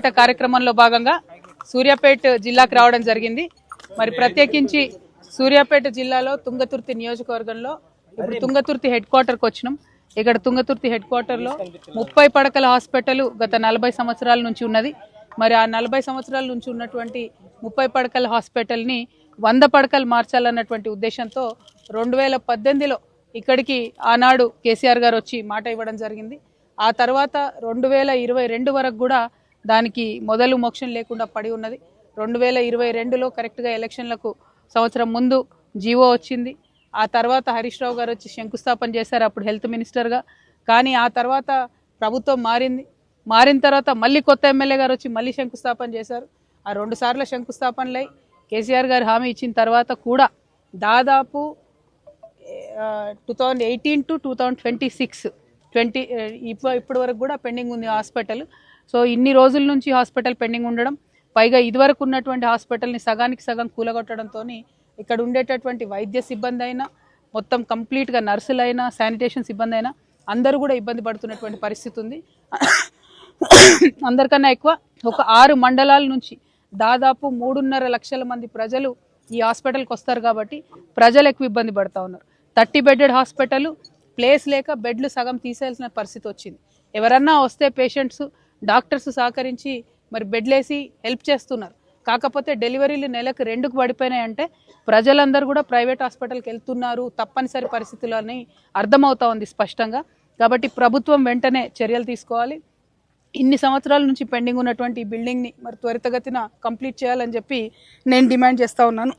పోరాట కార్యక్రమంలో భాగంగా సూర్యాపేట జిల్లాకు రావడం జరిగింది. మరి ప్రత్యేకించి సూర్యాపేట జిల్లాలో తుంగతుర్తి నియోజకవర్గంలో ఇప్పుడు తుంగతుర్తి హెడ్ క్వార్టర్కి వచ్చినాం. ఇక్కడ తుంగతుర్తి హెడ్ క్వార్టర్లో 30 పడకల హాస్పిటల్ గత 40 సంవత్సరాల నుంచి ఉన్నది. మరి ఆ 40 సంవత్సరాల నుంచి ఉన్నటువంటి 30 పడకల హాస్పిటల్ని 100 పడకలు మార్చాలన్నటువంటి ఉద్దేశంతో 2018లో ఇక్కడికి ఆనాడు కేసీఆర్ గారు వచ్చి మాట ఇవ్వడం జరిగింది. ఆ తర్వాత 2022 వరకు కూడా దానికి మొదలు మోక్షం లేకుండా పడి ఉన్నది. 2022లో కరెక్ట్గా ఎలక్షన్లకు సంవత్సరం ముందు జీవో వచ్చింది. ఆ తర్వాత హరీష్ రావు గారు వచ్చి శంకుస్థాపన చేశారు, అప్పుడు హెల్త్ మినిస్టర్గా. కానీ ఆ తర్వాత ప్రభుత్వం మారిన తర్వాత మళ్ళీ కొత్త ఎమ్మెల్యే గారు వచ్చి మళ్ళీ శంకుస్థాపన చేశారు. ఆ 2 సార్లు శంకుస్థాపనలై కేసీఆర్ గారు హామీ ఇచ్చిన తర్వాత కూడా దాదాపు 2018 to 2026 ఇప్పటి వరకు కూడా పెండింగ్ ఉంది హాస్పిటల్. సో ఇన్ని రోజుల నుంచి హాస్పిటల్ పెండింగ్ ఉండడం, పైగా ఇదివరకు ఉన్నటువంటి హాస్పిటల్ని సగానికి సగం కూలగొట్టడంతో ఇక్కడ ఉండేటటువంటి వైద్య సిబ్బంది అయినా, మొత్తం కంప్లీట్గా నర్సులైనా, శానిటేషన్ సిబ్బంది అయినా అందరూ కూడా ఇబ్బంది పడుతున్నటువంటి పరిస్థితి ఉంది. అందరికన్నా ఎక్కువ ఒక 6 మండలాల నుంచి దాదాపు 3.5 లక్షల మంది ప్రజలు ఈ హాస్పిటల్కి వస్తారు కాబట్టి ప్రజలు ఎక్కువ ఇబ్బంది పడుతూ ఉన్నారు. 30 బెడెడ్ హాస్పిటల్, ప్లేస్ లేక బెడ్లు సగం తీసేయాల్సిన పరిస్థితి వచ్చింది. ఎవరన్నా వస్తే పేషెంట్స్, డాక్టర్స్ సహకరించి మరి బెడ్లేసి హెల్ప్ చేస్తున్నారు. కాకపోతే డెలివరీలు నెలకు 2కు పడిపోయినాయంటే ప్రజలందరూ కూడా ప్రైవేట్ హాస్పిటల్కి వెళ్తున్నారు తప్పనిసరి పరిస్థితులు అని అర్థమవుతా ఉంది స్పష్టంగా. కాబట్టి ప్రభుత్వం వెంటనే చర్యలు తీసుకోవాలి. ఇన్ని సంవత్సరాల నుంచి పెండింగ్ ఉన్నటువంటి ఈ బిల్డింగ్ని మరి త్వరితగతిన కంప్లీట్ చేయాలని చెప్పి నేను డిమాండ్ చేస్తూ ఉన్నాను.